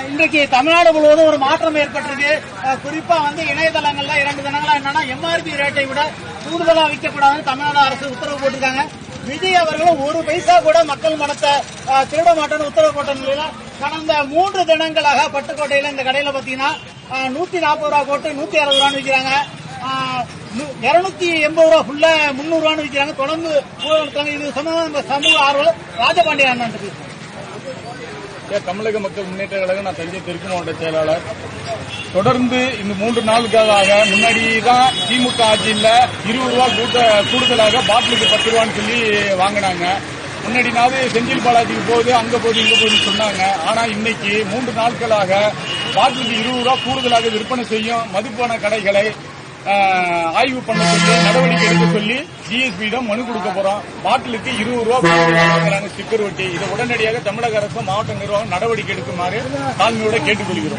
இன்றைக்கு தமிழ்நாடு முழுவதும் ஒரு மாற்றம் ஏற்பட்டிருக்கு. குறிப்பா இணையதளங்கள்ல 2 தினங்களா என்னன்னா எம்ஆர்பி ரேட்டை விட கூடுதலா விற்கக்கூடாதுன்னு தமிழ்நாடு அரசு உத்தரவு போட்டிருக்காங்க. விஜய் அவர்களும் ஒரு பைசா கூட மக்கள் மனத்தை திருட மாட்டேன்னு உத்தரவு போட்ட நிலையில கடந்த 3 தினங்களாக பட்டுக்கோட்டையில இந்த கடையில பாத்தீங்கன்னா 140 ரூபா போட்டு 160 ரூபான்னு விற்கிறாங்க. 280 ரூபா ஃபுல்லா 300 ரூபான்னு விற்கிறாங்க. தொடர்ந்து இது சம்பந்தமா சமூக ஆர்வலர் ராஜபாண்டிய அண்ணன் இருக்கு. தமிழக மக்கள் முன்னேற்ற கழகம், நான் தஞ்சை தெற்கு மாவட்ட செயலாளர். தொடர்ந்து இந்த 3 நாளுக்காக முன்னாடிதான் திமுக ஆட்சியில் 20 ரூபா கூடுதலாக பாட்டிலுக்கு 10 ரூபான்னு சொல்லி வாங்கினாங்க. முன்னாடினாவது செந்தில் பாலாஜிக்கு போகுது, அங்க போகுது, இங்க போகுதுன்னு சொன்னாங்க. ஆனா இன்னைக்கு 3 நாட்களாக பாட்டிலுக்கு 20 ரூபா கூடுதலாக விற்பனை செய்யும் மதுபான கடைகளை ஆய்வு பண்ண சொல்லி நடவடிக்கை எடுக்க சொல்லி டிஎஸ்பியிடம் மனு கொடுக்க போறோம். பாட்டிலுக்கு 20 ரூபா வாங்குறாங்க ஸ்டிக்கர் ஒட்டி. இதை உடனடியாக தமிழக அரசு மாவட்ட நிர்வாகம் நடவடிக்கை எடுக்குமாறு தாழ்மையோட கேட்டுக்கொள்கிறோம்.